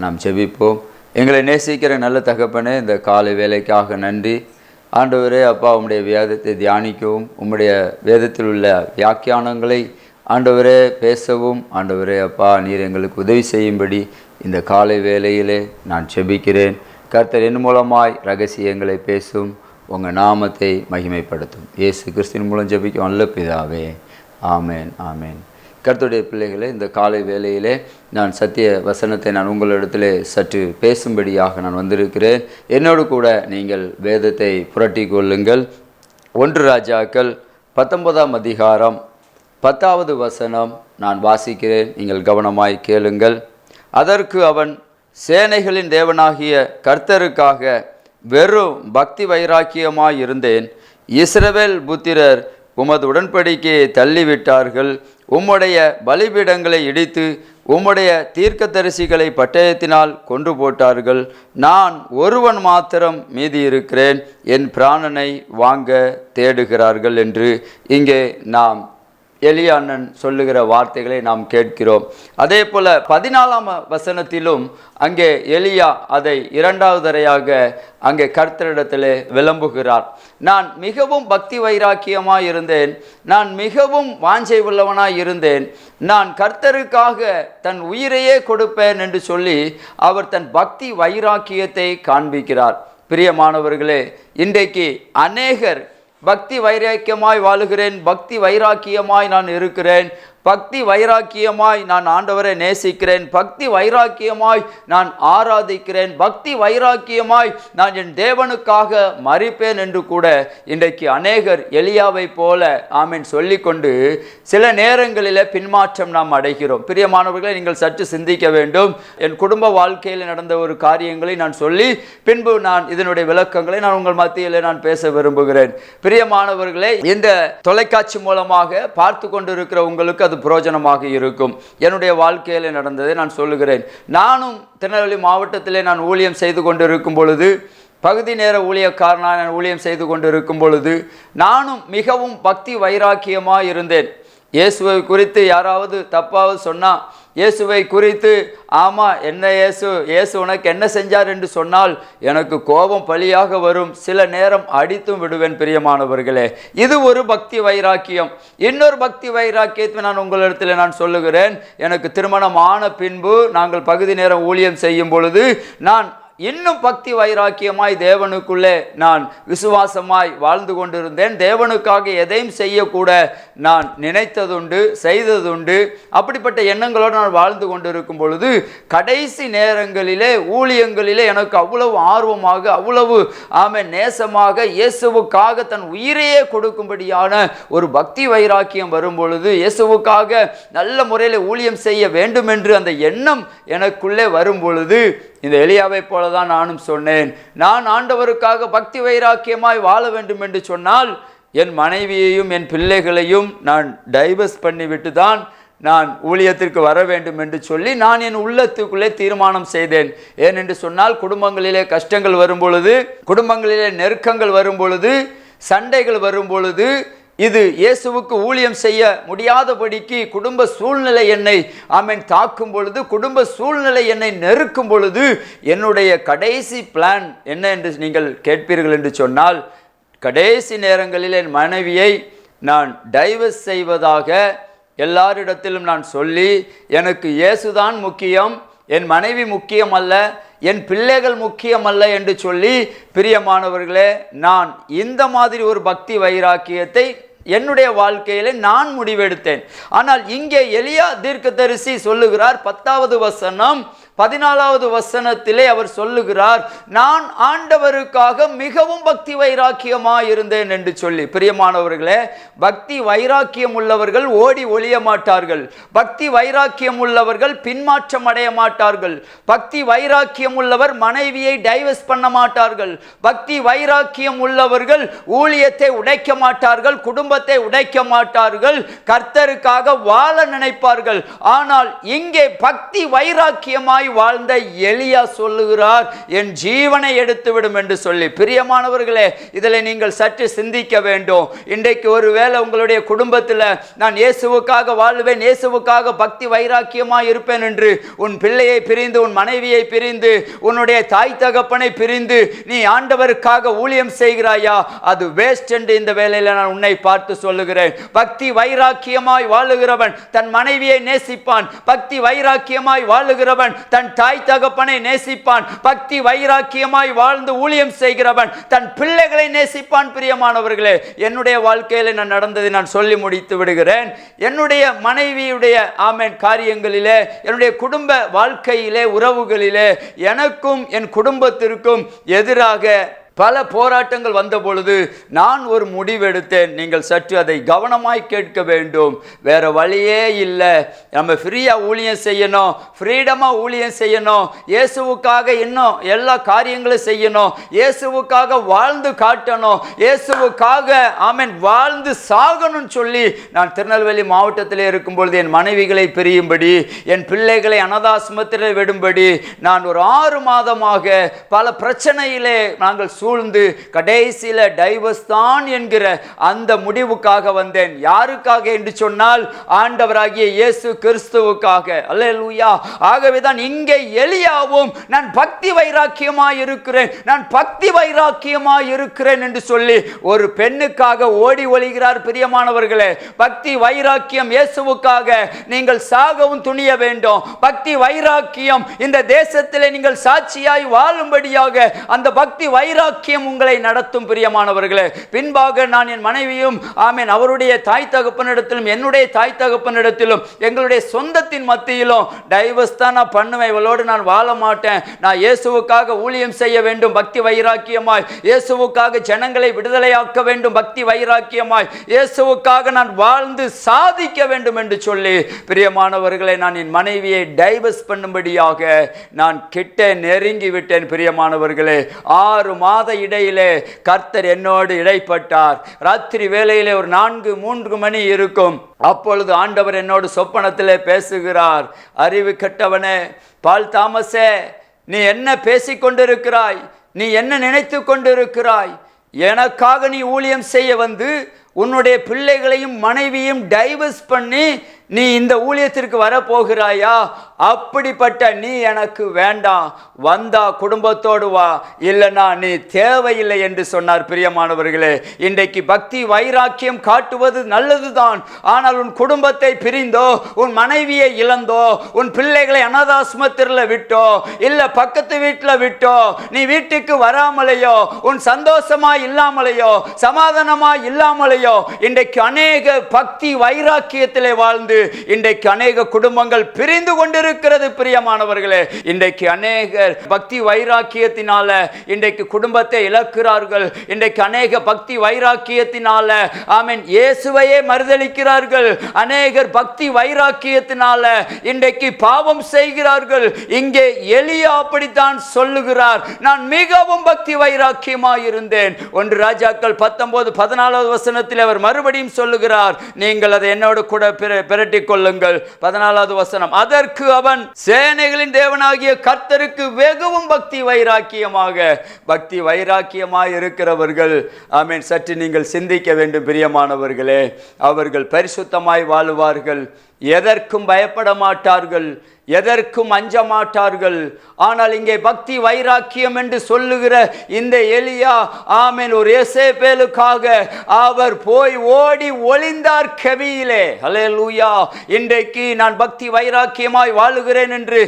நாம் ஜெபிப்போம். எங்களை நேசிக்கிற நல்ல தகப்பனே, இந்த காலை வேலைக்காக நன்றி ஆண்டவரே. அப்பா, உம்முடைய வேதத்தை தியானிக்கவும், உம்முடைய வேதத்தில் உள்ள வியாக்கியானங்களை ஆண்டவரே பேசவும் ஆண்டவரே அப்பா, நீர் எங்களுக்கு உதவி செய்யும்படி இந்த காலை வேளையிலே நான் ஜெபிக்கிறேன். கர்த்தர் என் மூலமாய் ரகசியங்களை பேசும், உங்கள் நாமத்தை மகிமைப்படுத்தும். இயேசு கிறிஸ்துவின் மூலம் ஜெபிக்கும் நல்ல பிதாவே, ஆமேன் ஆமேன். கர்த்தருடைய பிள்ளைகளே, இந்த காலை வேளையிலே நான் சத்திய வசனத்தை நான் உங்களிடத்திலே சற்று பேசும்படியாக நான் வந்திருக்கிறேன். என்னோடு கூட நீங்கள் வேதத்தை புரட்டி கொள்ளுங்கள். 1 ராஜாக்கள் 19ஆம் அதிகாரம் 10வது வசனம் நான் வாசிக்கிறேன், நீங்கள் கவனமாய் கேளுங்கள். அதற்கு அவன், சேனைகளின் தேவனாகிய கர்த்தருக்காக வெறும் பக்தி வைராக்கியமாயிருந்தேன். இஸ்ரவேல் புத்திரர் உமது உடன்படிக்கையை தள்ளிவிட்டார்கள். உம்முடைய பலிபீடங்களை இடித்து உம்முடைய தீர்க்கதரிசிகளை பட்டயத்தினால் கொன்று போட்டார்கள். நான் ஒருவன் மாத்திரம் மீதி இருக்கிறேன், என் பிராணனை வாங்க தேடுகிறார்கள் என்று இங்கே நாம் எலியா அண்ணன் சொல்லுகிற வார்த்தைகளை நாம் கேட்கிறோம். அதே போல 14ஆம் வசனத்திலும் அங்கே எலியா அதை 2வது தரையாக அங்கே கர்த்தரிடத்திலே விளம்புகிறார். நான் மிகவும் பக்தி வைராக்கியமாய் இருந்தேன், நான் மிகவும் வாஞ்சை உள்ளவனாய் இருந்தேன், நான் கர்த்தருக்காக தன் உயிரையே கொடுப்பேன் என்று சொல்லி அவர் தன் பக்தி வைராக்கியத்தை காண்பிக்கிறார். பிரியமானவர்களே, இன்றைக்கு அநேகர் பக்தி வைராக்கியமாய் வாழுகிறேன், பக்தி வைராக்கியமாய் நான் இருக்கிறேன், பக்தி வைராக்கியமாய் நான் ஆண்டவரை நேசிக்கிறேன், பக்தி வைராக்கியமாய் நான் ஆராதிக்கிறேன், பக்தி வைராக்கியமாய் நான் என் தேவனுக்காக மரிப்பேன் என்று கூட இன்றைக்கு அநேகர் எலியாவை போல ஆமீன் சொல்லிக்கொண்டு சில நேரங்களில் பின்மாற்றம் நாம் அடைகிறோம். பிரியமானவர்களை, நீங்கள் சற்று சிந்திக்க வேண்டும். என் குடும்ப வாழ்க்கையில் நடந்த ஒரு காரியங்களை நான் சொல்லி பின்பு நான் இதனுடைய விளக்கங்களை நான் உங்கள் மத்தியில் நான் பேச விரும்புகிறேன். பிரியமானவர்களே, இந்த தொலைக்காட்சி மூலமாக பார்த்து கொண்டிருக்கிற உங்களுக்கு அது பிரயோஜனமாக இருக்கும். என்னுடைய வாழ்க்கையில் நடந்ததை நான் சொல்லுகிறேன். நானும் திருநெல்வேலி மாவட்டத்திலே நான் ஊழியம் செய்து கொண்டிருக்கும் பொழுது, பகுதி நேர ஊழியக்காரனாக நான் ஊழியம் செய்து கொண்டிருக்கும் பொழுது நானும் மிகவும் பக்தி வைராக்கியமாக இருந்தேன். இயேசுவை குறித்து யாராவது தப்பாவது சொன்னால், இயேசுவை குறித்து ஆமாம் என்ன இயேசு உனக்கு என்ன செஞ்சார் என்று சொன்னால் எனக்கு கோபம் பழியாக வரும், சில நேரம் அடித்தும் விடுவேன். பிரியமானவர்களே, இது ஒரு பக்தி வைராக்கியம். இன்னொரு பக்தி வைராக்கியத்தை நான் உங்களிடத்தில் நான் சொல்லுகிறேன். எனக்கு திருமணம் ஆன பின்பு நாங்கள் பகுதி நேரம் ஊழியம் செய்யும் பொழுது நான் இன்னும் பக்தி வைராக்கியமாய் தேவனுக்குள்ளே நான் விசுவாசமாய் வாழ்ந்து கொண்டிருந்தேன். தேவனுக்காக எதையும் செய்யக்கூட நான் நினைத்ததுண்டு, செய்ததுண்டு. அப்படிப்பட்ட எண்ணங்களோடு நான் வாழ்ந்து கொண்டிருக்கும் பொழுது கடைசி நேரங்களிலே ஊழியங்களிலே எனக்கு அவ்வளவு ஆர்வமாக, அவ்வளவு நேசமாக இயேசுவுக்காக தன் உயிரையே கொடுக்கும்படியான ஒரு பக்தி வைராக்கியம் வரும் பொழுது, இயேசுவுக்காக நல்ல முறையில் ஊழியம் செய்ய வேண்டும் என்று அந்த எண்ணம் எனக்குள்ளே வரும் பொழுது இந்த எலியாவை போல தான் நானும் சொன்னேன். நான் ஆண்டவருக்காக பக்தி வைராக்கியமாய் வாழ வேண்டும் என்று சொன்னால் என் மனைவியையும் என் பிள்ளைகளையும் நான் டைவர்ஸ் பண்ணிவிட்டு தான் நான் ஊழியத்திற்கு வர வேண்டும் என்று சொல்லி நான் என் உள்ளத்துக்குள்ளே தீர்மானம் செய்தேன். ஏனென்று சொன்னால் குடும்பங்களிலே கஷ்டங்கள் வரும் பொழுது, குடும்பங்களிலே நெருக்கங்கள் வரும் பொழுது, சண்டைகள் வரும் பொழுது, இது இயேசுவுக்கு ஊழியம் செய்ய முடியாதபடிக்கு குடும்ப சூழ்நிலை என்னை தாக்கும் பொழுது, குடும்ப சூழ்நிலை என்னை நெருக்கும் பொழுது என்னுடைய கடைசி பிளான் என்ன என்று நீங்கள் கேட்பீர்கள் என்று சொன்னால், கடைசி நேரங்களில் என் மனைவியை நான் டைவர்ஸ் செய்வதாக எல்லாரிடத்திலும் நான் சொல்லி, எனக்கு இயேசுதான் முக்கியம், என் மனைவி முக்கியம் அல்ல, என் பிள்ளைகள் முக்கியம் அல்ல என்று சொல்லி, பிரியமானவர்களே, நான் இந்த மாதிரி ஒரு பக்தி வைராக்கியத்தை என்னுடைய வாழ்க்கையிலே நான் முடிவெடுத்தேன். ஆனால் இங்கே எலியா தீர்க்கதரிசி சொல்லுகிறார், 10வது வசனம் 14வது வசனத்திலே அவர் சொல்லுகிறார், நான் ஆண்டவருக்காக மிகவும் பக்தி வைராக்கியமாய் இருந்தேன் என்று சொல்லி. பிரியமானவர்களே, பக்தி வைராக்கியம் உள்ளவர்கள் ஓடி ஒளிய மாட்டார்கள். பக்தி வைராக்கியம் உள்ளவர்கள் பின்மாற்றம் அடைய மாட்டார்கள். பக்தி வைராக்கியம் உள்ளவர் மனைவியை டைவர்ஸ் பண்ண மாட்டார்கள். பக்தி வைராக்கியம் உள்ளவர்கள் ஊழியத்தை உடைக்க மாட்டார்கள், குடும்பத்தை உடைக்க மாட்டார்கள், கர்த்தருக்காக வாழ நினைப்பார்கள். ஆனால் இங்கே பக்தி வைராக்கியமாய் வாழ்ந்த எலியா சொல்லுகிறார், என் ஜீவனை எடுத்துவிடும் என்று சொல்லி. பிரியமானவர்களே, இதில் நீங்கள் சற்று சிந்திக்க வேண்டும். இன்றைக்கு ஒருவேளை உங்களுடைய குடும்பத்தில் நான் இயேசுவுக்காக வாழ்வேன், இயேசுவுக்காக பக்தி வைராக்கியமாய் இருப்பேன் என்று உன் பிள்ளையை பிரிந்து, உன் மனைவியை பிரிந்து, உன்னுடைய தாய் தகப்பனை பிரிந்து நீ ஆண்டவருக்காக ஊழியம் செய்கிறாயா? அது வேஸ்ட் என்று இந்த வேளையில் நான் உன்னை பார்த்து சொல்லுகிறேன். பக்தி வைராக்கியமாய் வாழுகிறவன் தன் மனைவியை நேசிப்பான். பக்தி வைராக்கியமாய் வாழுகிறவன் தன் தாய் தகப்பனை நேசிப்பான். பக்தி வைராக்கியமாய் வாழ்ந்து ஊழியம் செய்கிறவன் தன் பிள்ளைகளை நேசிப்பான். பிரியமானவர்களே, என்னுடைய வாழ்க்கையில் நான் நடந்ததை நான் சொல்லி முடித்து விடுகிறேன். என்னுடைய மனைவியுடைய காரியங்களிலே, என்னுடைய குடும்ப வாழ்க்கையிலே, உறவுகளிலே எனக்கும் என் குடும்பத்திற்கும் எதிராக பல போராட்டங்கள் வந்த பொழுது நான் ஒரு முடிவெடுத்தேன். நீங்கள் சற்று அதை கவனமாய் கேட்க வேண்டும். வேற வழியே இல்லை. நம்ம ஃப்ரீயாக ஊழியம் செய்யணும், ஃப்ரீடமாக ஊழியம் செய்யணும், இயேசுவுக்காக இன்னும் எல்லா காரியங்களும் செய்யணும், இயேசுவுக்காக வாழ்ந்து காட்டணும், இயேசுவுக்காக வாழ்ந்து சாகணும்னு சொல்லி நான் திருநெல்வேலி மாவட்டத்தில் இருக்கும் பொழுது என் மனைவிகளை பிரியும்படி, என் பிள்ளைகளை அனாதாசிரமத்தில் விடும்படி நான் ஒரு 6 மாதமாக பல பிரச்சனையிலே நாங்கள் சூழ்ந்து கடைசியில டைவர்ஸ் தான் என்கிற அந்த முடிவுக்காக வந்தேன். யாருக்காக என்று சொன்னால் ஆண்டவராகிய இயேசு கிறிஸ்துவுக்காக. அல்லேலூயா. ஆகவேதான் இங்கே எலியாவும் நான் பக்தி வைராக்கியமாய் இருக்கிறேன், நான் பக்தி வைராக்கியமாய் இருக்கிறேன் என்று சொல்லி ஒரு பெண்ணுக்காக ஓடி ஒளிகிறார். பிரியமானவர்களே, பக்தி வைராக்கியம் இயேசுவுக்காக நீங்கள் சாகவும் துணிய வேண்டும். பக்தி வைராக்கியம் இந்த தேசத்திலே நீங்கள் சாட்சியாய் வாழும்படியாக அந்த பக்தி வைராக்கியம் உங்களை நடத்தும். பிரியமானவர்களே, பின்பாக நான் என் மனைவியும் அவருடைய தாய் தகப்பனிடத்திலும் என்னுடைய தாய் தகப்பனிடத்திலும் எங்களுடைய சொந்தத்தின் மத்தியிலும் டைவர்ஸ் தான் நான் பண்ணுவேன், இவளோடு நான் வாழ மாட்டேன், நான் இயேசுவுக்காக ஊழியம் செய்ய வேண்டும் பக்தி வைராக்கியமாய், இயேசுவுக்காக ஜனங்களை விடுதலையாக்க வேண்டும் பக்தி வைராக்கியமாய், இயேசுவுக்காக நான் வாழ்ந்து சாதிக்க வேண்டும் என்று சொல்லி பிரியமானவர்களை நான் என் மனைவியை டைவர்ஸ் பண்ணும்படியாக நான் கிட்ட நெருங்கி விட்டேன். பிரியமானவர்களே, 6 மாத இடையிலே கர்த்தர் என்னோடு இடைப்பட்டார். ராத்திரி வேளையிலே ஒரு 4-3 மணி இருக்கும். அப்பொழுது ஆண்டவர் என்னோடு சொப்பனத்திலே பேசுகிறார். அறிவு கெட்டவனே, பால் தாமஸே, நீ என்ன பேசிக்கொண்டிருக்கிறாய்? நீ என்ன நினைத்து கொண்டிருக்கிறாய்? எனக்காக நீ ஊழியம் செய்ய வந்து உன்னுடைய பிள்ளைகளையும் மனைவியும் டைவர்ஸ் பண்ணி நீ இந்த ஊழியத்திற்கு வரப்போகிறாயா? அப்படிப்பட்ட நீ எனக்கு வேண்டாம், வந்தா குடும்பத்தோடு வா, இல்லைனா நீ தேவையில்லை என்று சொன்னார். பிரியமானவர்களே, இன்றைக்கு பக்தி வைராக்கியம் காட்டுவது நல்லதுதான். ஆனால் உன் குடும்பத்தை பிரிந்தோ, உன் மனைவியை இழந்தோ, உன் பிள்ளைகளை அனாதாசிரமத்தில் விட்டோ, இல்ல பக்கத்து வீட்டில் விட்டோ, நீ வீட்டுக்கு வராமலையோ, உன் சந்தோஷமா இல்லாமலையோ, சமாதானமா இல்லாமலையோ, இன்றைக்கு அநேக பக்தி வைராக்கியத்திலே வாழ்ந்து இன்றைக்கு அநேக குடும்பங்கள் பிரிந்து கொண்டிருக்கிறது. பிரியமானவர்களே, இன்றைக்கு அநேகர் பக்தி வைராக்கியத்தினால இன்றைக்கு குடும்பத்தை இழக்கிறார்கள். இன்றைக்கு அநேக பக்தி வைராக்கியத்தினால இயேசுவையே மறுதலிக்கிறார்கள். அநேகர் பக்தி வைராக்கியத்தினால இன்றைக்கு பாவம் செய்கிறார்கள். இங்கே எலியா அப்படித்தான் சொல்லுகிறார், நான் மிகவும் பக்தி வைராக்கியமாய் இருந்தேன். 1 ராஜாக்கள் 19:14 வசனத்தில் அவர் மறுபடியும் சொல்லுகிறார், நீங்கள் அதை என்னோடு கூட பிரட்டிக் கொள்ளுங்கள். 14வது வசனம், அதற்கு அவன், சேனைகளின் தேவனாகிய கர்த்தருக்கு வெகவும் பக்தி வைராக்கியமாக இருக்கிறவர்கள் சற்று நீங்கள் சிந்திக்க வேண்டும். பிரியமானவர்களே, அவர்கள் பரிசுத்தமாய் வாழுவார்கள், எதற்கும் பயப்பட மாட்டார்கள், எதற்கும் அஞ்ச மாட்டார்கள். ஆனால் இங்கே பக்தி வைராக்கியம் என்று சொல்லுகிற இந்த எலியா ஒரு எசேபேலுக்காக அவர் போய் ஓடி ஒளிந்தார் கெபியிலே. ஹல்லேலூயா. இன்றைக்கு நான் பக்தி வைராக்கியமாய் வாழுகிறேன் என்று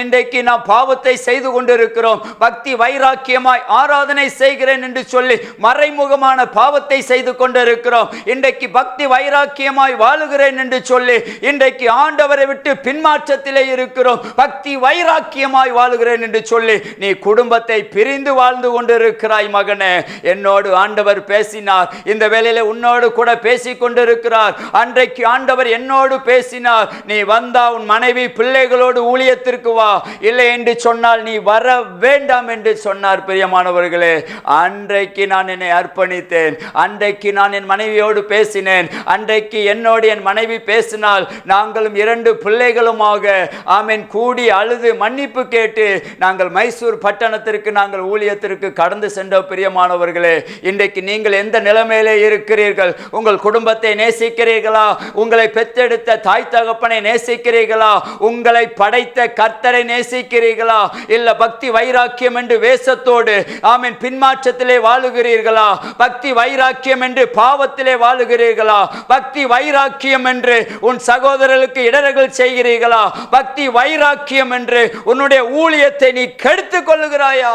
இன்றைக்கு நான் பாவத்தை செய்து கொண்டிருக்கிறோம், பக்தி வைராக்கியமாய் ஆராதனை செய்கிறேன் என்று சொல்லி மறைமுகமான பாவத்தை செய்து கொண்டிருக்கிறோம். இன்றைக்கு பக்தி வைராக்கியமாய் வாழுகிறேன் என்று சொல்லி இன்றைக்கு ஆண்டவரை விட்டு பின்மாற்றத்திலே இருக்கிறோம். பக்தி வைராக்கியமாய் வாழுகிறேன் என்று சொல்லி நீ குடும்பத்தை பிரிந்து வாழ்ந்து கொண்டிருக்கிறாய். மகனே, என்னோடு ஆண்டவர் பேசினார், இந்த வேளையில உன்னோடு கூட பேசிக் கொண்டிருக்கிறார். அன்றைக்கு ஆண்டவர் என்னோடு பேசினார், நீ வந்தா உன் மனைவி பிள்ளைகளோடு ஊழியத்திற்கு வா, இல்லை என்று சொன்னால் நீ வர வேண்டாம் என்று சொன்னார். பிரியமானவர்களே, அன்றைக்கு நான் என்னை அர்ப்பணித்தேன், அன்றைக்கு நான் என் மனைவியோடு பேசினேன், அன்றைக்கு என்னோடு என் மனைவி பேசினால் நாங்களும் 2 பிள்ளைகளுமாக ஆமென் கூடி அழுது மன்னிப்பு கேட்டு நாங்கள் மைசூர் பட்டணத்திற்கு நாங்கள் ஊழியத்திற்கு கடந்து சென்ற பிரியமானவர்களே, இன்றைக்கு நீங்கள் எந்த நிலைமையிலே இருக்கிறீர்கள்? உங்கள் குடும்பத்தை நேசிக்கிறீர்களா? உங்களை பெற்றெடுத்த தாய் தகப்பனை நேசிக்கிறீர்களா? உங்களை படைத்த கர்த்தரை நேசிக்கிறீர்களா? இல்ல பக்தி வைராக்கியம் என்று வேஷத்தோடு ஆமென் பின்மாற்றத்திலே வாழுகிறீர்களா? பக்தி வைராக்கியம் என்று பாவத்திலே வாழுகிறீர்களா? பக்தி வைராக்கியம் என்று உன் சகோதரர்களுக்கு இடர்கள் செய்கிறீர்களா? பக்தி வைராக்கியம் என்று உன்னுடைய ஊழியத்தை நீ கெடுத்துக் கொள்ளுகிறாயா?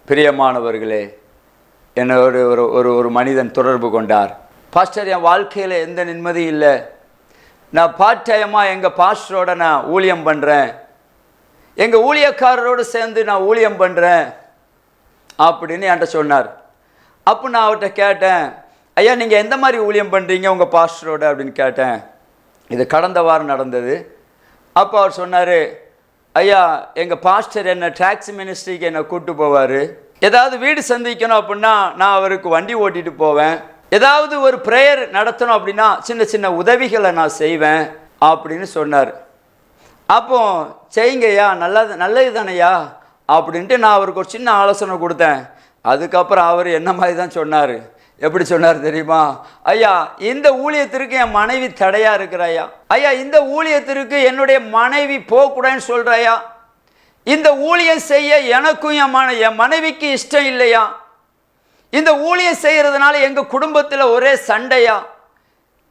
பிரியமானவர்களே, என்ன ஒரு மனிதன் தொடர்பு கொண்டார். பாஸ்டர், என் வாழ்க்கையில் எந்த நிம்மதி இல்லை, நான் பார்ட் டைமாக எங்கள் பாஸ்டரோட நான் ஊழியம் பண்ணுறேன், எங்கள் ஊழியக்காரரோடு சேர்ந்து நான் ஊழியம் பண்ணுறேன் அப்படின்னு என்கிட்ட சொன்னார். அப்போ நான் அவர்கிட்ட கேட்டேன், ஐயா நீங்கள் எந்த மாதிரி ஊழியம் பண்ணுறீங்க உங்கள் பாஸ்டரோட அப்படின்னு கேட்டேன். இது கடந்த வாரம் நடந்தது. அப்போ அவர் சொன்னார், ஐயா எங்கள் பாஸ்டர் என்னை டாக்ஸி மினிஸ்ட்ரிக்கு என்னை கூப்பிட்டு போவார், ஏதாவது வீடு சந்திக்கணும் அப்படின்னா நான் அவருக்கு வண்டி ஓட்டிகிட்டு போவேன், ஏதாவது ஒரு ப்ரேயர் நடத்தணும் அப்படின்னா சின்ன சின்ன உதவிகளை நான் செய்வேன் அப்படின்னு சொன்னார். அப்போ செய்யுங்கய்யா, நல்லது தானையா அப்படின்ட்டு நான் அவருக்கு ஒரு சின்ன ஆலோசனை கொடுத்தேன். அதுக்கப்புறம் அவர் என்ன மாதிரி தான் சொன்னார். எப்படி சொன்னார் தெரியுமா? ஐயா இந்த ஊழியத்திற்கு என் மனைவி தடையா இருக்கிறாயா, ஐயா இந்த ஊழியத்திற்கு என்னுடைய மனைவி போகக்கூடாதுன்னு சொல்றாயா, இந்த ஊழியம் செய்ய எனக்கும் என் மனைவிக்கு இஷ்டம் இல்லையா, இந்த ஊழியம் செய்யறதுனால எங்க குடும்பத்தில் ஒரே சண்டையா,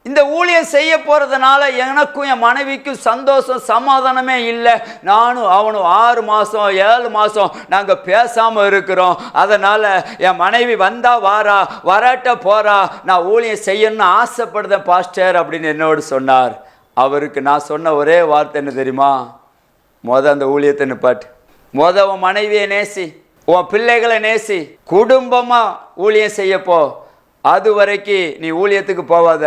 இந்த ஊழியம் செய்ய போறதுனால எனக்கும் என் மனைவிக்கும் சந்தோஷம் சமாதானமே இல்லை, நானும் அவனும் 6 மாதம் 7 மாதம் நாங்கள் பேசாமல் இருக்கிறோம், அதனால் என் மனைவி வந்தா வாரா வராட்ட போறா, நான் ஊழியம் செய்யணும்னு ஆசைப்படுதேன் பாஸ்டர் அப்படின்னு என்னோடு சொன்னார். அவருக்கு நான் சொன்ன ஒரே வார்த்தை என்ன தெரியுமா? அந்த ஊழியத்தை நிப்பாட்டு, உன் மனைவியை நேசி, உன் பிள்ளைகளை நேசி, குடும்பமாக ஊழியம் செய்யப்போ, அது வரைக்கும் நீ ஊழியத்துக்கு போவாத,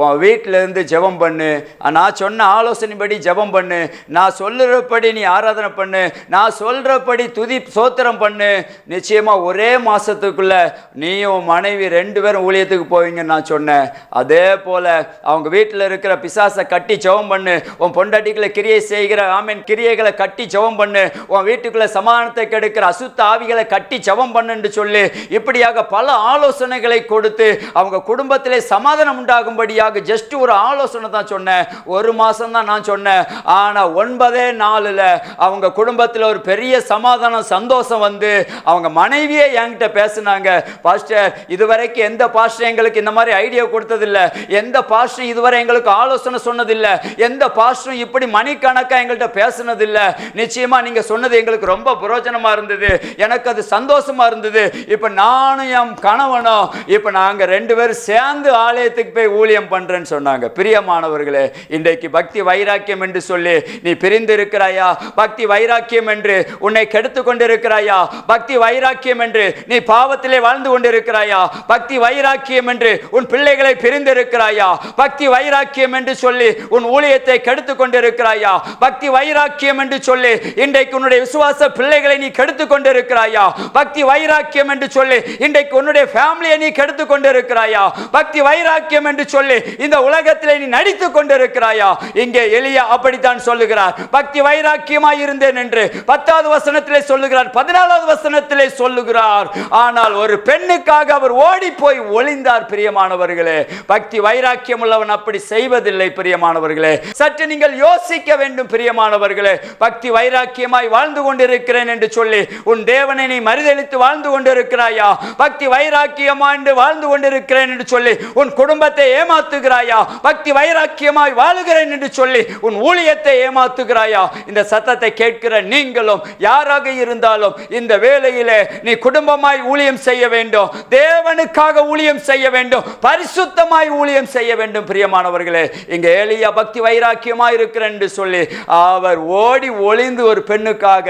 உன் வீட்டில் இருந்து ஜெபம் பண்ணு, நான் சொன்ன ஆலோசனைப்படி ஜெபம் பண்ணு, நான் சொல்லுறபடி நீ ஆராதனை பண்ணு, நான் சொல்கிறபடி துதி சோத்திரம் பண்ணு, நிச்சயமாக ஒரே மாதத்துக்குள்ளே நீயும் மனைவி 2 பேரும் ஊழியத்துக்கு போவீங்கன்னு நான் சொன்னேன். அதே போல் அவங்க வீட்டில் இருக்கிற பிசாசை கட்டி ஜெபம் பண்ணு, உன் பொண்டாட்டிகளை கிரியை செய்கிற ஆமீன் கிரியைகளை கட்டி ஜெபம் பண்ணு, உன் வீட்டுக்குள்ளே சமாதானத்தை கெடுக்கிற அசுத்த ஆவிகளை கட்டி ஜெபம் பண்ணுன்னு சொல்லி இப்படியாக பல ஆலோசனைகளை கொடுத்து அவங்க குடும்பத்திலே சமாதானம் உண்டாகும்படியாக ஜஸ்ட் ஒரு ஆலோசனை தான் சொன்னேன். 1 மாசம் தான் நான் சொன்னேன். ஆனா 9 நாளில் அவங்க குடும்பத்தில் ஒரு பெரிய சமாதானம் சந்தோஷம் வந்து அவங்க மனைவியே என்கிட்ட பேசினாங்க. பாஸ்டர், இதுவரைக்கும் எந்த பாஸ்டர் எங்களுக்கு இந்த மாதிரி ஐடியா கொடுத்ததில்லை, எந்த பாஸ்டர் இதுவரை எங்களுக்கு ஆலோசனை சொன்னதில்லை, எந்த பாஸ்டரும் இப்படி மணிக்கணக்காக எங்கள்கிட்ட பேசினதில்லை, நிச்சயமா நீங்க சொன்னது எங்களுக்கு ரொம்ப பிரயோஜனமா இருந்தது, எனக்கு அது சந்தோஷமா இருந்தது. இப்ப நானும் என் கணவனும் இப்ப நாங்க 2 பேரும் சேர்ந்து ஆலயத்துக்கு போய் ஊழியம் பண்றேன்னு சொன்னாங்க. பிரியமானவர்களே, இன்றைக்கு பக்தி வைராக்கியம் என்று சொல்லி நீ பிரிந்து இருக்கிறாயா? பக்தி வைராக்கியம் என்று உன்னை கெடுத்து கொண்டிருக்கிறாயா? பக்தி வைராக்கியம் என்று நீ பாவத்திலே வாழ்ந்து கொண்டிருக்கிறாயா? பக்தி வைராக்கியம் என்று உன் பிள்ளைகளை பிரிந்து இருக்கிறாயா? பக்தி வைராக்கியம் என்று சொல்லி உன் ஊழியத்தை கெடுத்து கொண்டிருக்கிறாயா? பக்தி வைராக்கியம் என்று சொல்லி இன்றைக்கு உன்னுடைய விசுவாச பிள்ளைகளை நீ கெடுத்து கொண்டிருக்கிறாயா? பக்தி வைராக்கியம் என்று சொல்லி இன்றைக்கு உன்னுடைய ஃபேமிலியை நீ கெடுத்து கொண்டிருக்கிறாயா? பக்தி வைராக்கியம் என்று சொல்லி இந்த உலகத்திலே நீ நடித்துக் கொண்டிருக்கிறாயா? இங்கே எலியா அப்படித்தான் சொல்லுகிறார், பக்தி வைராக்கியமாய் இருந்தேன் என்று 10வது வசனத்திலே சொல்லுகிறார், 14வது வசனத்திலே சொல்லுகிறார். ஆனால் ஒரு பெண்ணுக்காக அவர் ஓடி போய் ஒளிந்தார். பிரியமானவர்களே, பக்தி வைராக்கியம் உள்ளவன் அப்படி செய்வதில்லை. பிரியமானவர்களே, சற்று நீங்கள் யோசிக்க வேண்டும். பிரியமானவர்களே, பக்தி வைராக்கியமாய் வாழ்ந்து கொண்டிருக்கிறேன் என்று சொல்லி உன் தேவனை நீ மறுதலித்து வாழ்ந்து கொண்டிருக்கிறாயா? பக்தி வைராக்கியமாய் வாழ்ந்து கொண்டிருக்கிறேன் என்று சொல்லி உன் குடும்பத்தை ஏமாத்துகிறாயா? பக்தி வைராக்கியமாய் வாழுகிறேன் என்று சொல்லி உன் ஊழியத்தை ஏமாத்துகிறாயா? இந்த சத்தத்தை கேட்கிற நீங்களும் யாராக இருந்தாலும் இந்த வேளையிலே நீ குடும்பமாய் ஊழியம் செய்ய வேண்டும், தேவனுக்காக ஊழியம் செய்ய வேண்டும், பரிசுத்தமாய் ஊழியம் செய்ய வேண்டும். பிரியமானவர்களே, இங்க எலியா பக்தி வைராக்கியமாய் இருக்கிறேன் என்று சொல்லி அவர் ஓடி ஒளிந்து ஒரு பெண்ணுக்காக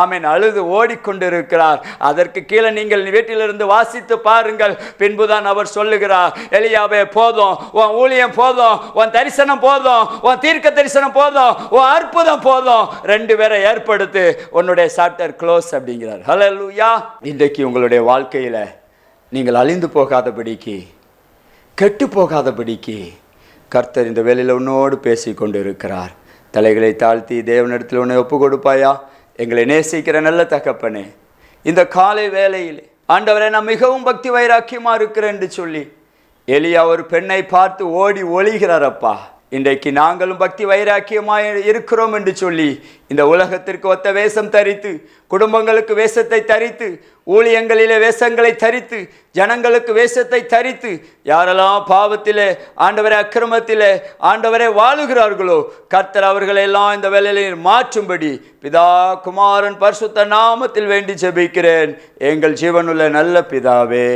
ஆமென் அழுது ஓடிக்கொண்டிருக்கிறார். அதற்கு கீழே நீங்கள் வீட்டிலிருந்து வாசித்து பாருங்கள். பின்புதான் அவர் சொல்லுகிறார், எலியாவே போதும், உன் ஊழியம் போதும், உன் தரிசனம் போதும், உன் தீர்க்க தரிசனம் போதும், உன் அற்புதம் போதும், 2 பேரை ஏற்படுத்து, உன்னுடைய சாப்டர் க்ளோஸ் அப்படிங்கிறார். ஹல்லேலூயா. இன்றைக்கு உங்களுடைய வாழ்க்கையில நீங்கள் அழிந்து போகாதபடிக்கு, கெட்டு போகாதபடிக்கு, கர்த்தர் இந்த வேளையில் உன்னோடு பேசி கொண்டு இருக்கிறார். தலைகளை தாழ்த்தி தேவனிடத்தில் உன்னை ஒப்பு கொடுப்பாயா? எங்களை நேசிக்கிற நல்ல தகப்பனே, இந்த காலை வேளையில் ஆண்டவரை நான் மிகவும் பக்தி வைராக்கியமாக இருக்கிறேன் என்று சொல்லி எலியா ஒரு பெண்ணை பார்த்து ஓடி ஒளிகிறாரப்பா. இன்றைக்கு நாங்களும் பக்தி வைராக்கியமாக இருக்கிறோம் என்று சொல்லி இந்த உலகத்திற்கு ஒத்த வேஷம் தரித்து, குடும்பங்களுக்கு வேஷத்தை தரித்து, ஊழியங்களிலே வேஷங்களை தரித்து, ஜனங்களுக்கு வேஷத்தை தரித்து, யாரெல்லாம் பாவத்திலே ஆண்டவரை அக்கிரமத்திலே ஆண்டவரை வாழுகிறார்களோ கர்த்தர் அவர்களெல்லாம் இந்த வேளையில் மாற்றும்படி பிதா குமாரன் பரிசுத்த நாமத்தில் வேண்டி ஜெபிக்கிறேன் எங்கள் ஜீவனுள்ள நல்ல பிதாவே.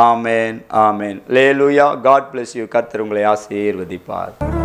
ஆமேன், ஆமேன். அல்லேலூயா. God bless you. கர்த்தர் உங்களை ஆசீர்வதிப்பார்.